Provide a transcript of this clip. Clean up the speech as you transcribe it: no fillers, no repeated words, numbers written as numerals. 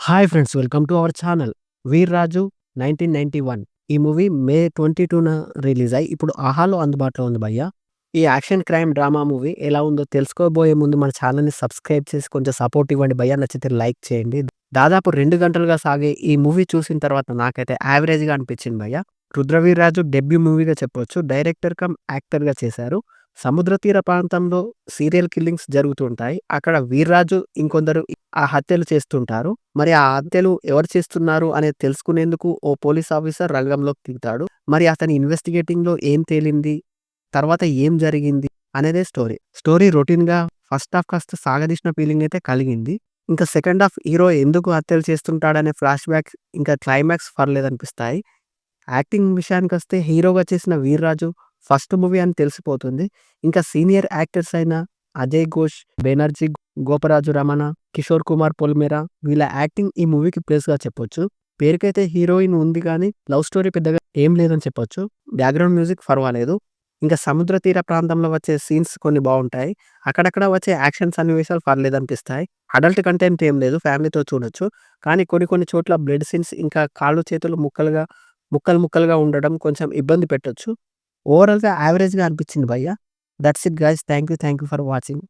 Hi friends, welcome to our channel. 'Veer Raju' 1991 ఈ movie మే 22న release అయ్యి ఇప్పుడు ఆహాలో అందుబాటులో ఉంది భయ్యా. ఈ యాక్షన్ క్రైమ్ డ్రామా మూవీ ఎలా ఉందో తెలుసుకోబోయే ముందు మన ఛానల్‌ని సబ్స్క్రైబ్ చేసి కొంచెం సపోర్ట్ ఇవ్వండి భయ్యా. నచ్చితే లైక్ చేయండి. దాదాపు 2 గంటలుగా సాగే ఈ మూవీ చూసిన తర్వాత నాకైతే యావరేజ్‌గా అనిపించింది భయ్యా. 'రుద్రవీర్రాజు' డెబ్యూ మూవీగా చెప్పొచ్చు. డైరెక్టర్ కమ్ యాక్టర్‌గా చేశారు. సముద్ర తీర ప్రాంతంలో సీరియల్ కిల్లింగ్స్ జరుగుతుంటాయి. అక్కడ వీర్రాజు ఇంకొందరు ఆ హత్యలు చేస్తుంటారు. మరి ఆ హత్యలు ఎవరు చేస్తున్నారు అనేది తెలుసుకునేందుకు ఓ పోలీస్ ఆఫీసర్ రంగంలోకి దిగుతాడు. మరి అతని ఇన్వెస్టిగేటింగ్‌లో ఏం తేలింది? తర్వాత ఏం జరిగింది? అనేదే స్టోరీ. స్టోరీ రొటీన్‌గా ఫస్ట్ హాఫ్ కాస్త సాగదీసిన ఫీలింగ్ అయితే కలిగింది. ఇంకా సెకండ్ హాఫ్ హీరో ఎందుకు హత్యలు చేస్తుంటాడనే ఫ్లాష్ బ్యాక్స్ ఇంకా క్లైమాక్స్ పర్లేదనిపిస్తాయి. యాక్టింగ్ విషయానికొస్తే హీరోగా చేసిన వీర్రాజు ఫస్ట్ మూవీ అని తెలిసిపోతుంది. ఇంకా సీనియర్ యాక్టర్స్ అయిన అజయ్ ఘోష్, బెనర్జీ, గోపరాజు రమణ, కిషోర్ కుమార్ పొలిమేర వీళ్ళ యాక్టింగ్ ఈ మూవీకి ప్లస్‌గా చెప్పొచ్చు. పేరుకైతే హీరోయిన్ ఉంది కానీ లవ్ స్టోరీ పెద్దగా ఏం లేదని చెప్పొచ్చు. బ్యాక్‌గ్రౌండ్ మ్యూజిక్ పర్వాలేదు. ఇంకా సముద్ర తీర ప్రాంతంలో వచ్చే సీన్స్ కొన్ని బావుంటాయి. అక్కడక్కడ వచ్చే యాక్షన్ సన్నివేశాలు పర్లేదనిపిస్తాయి. అడల్ట్ కంటెంట్ ఏం లేదు. ఫ్యామిలీతో చూడొచ్చు. కానీ కొన్ని కొన్ని చోట్ల బ్లడ్ సీన్స్ ఇంకా కాళ్ళు చేతులు ముక్కలు ముక్కలుగా ఉండడం కొంచెం ఇబ్బంది పెట్టొచ్చు. ఓవరాల్‌గా యావరేజ్‌గా అనిపించింది భయ్యా. That's it guys. Thank you for watching.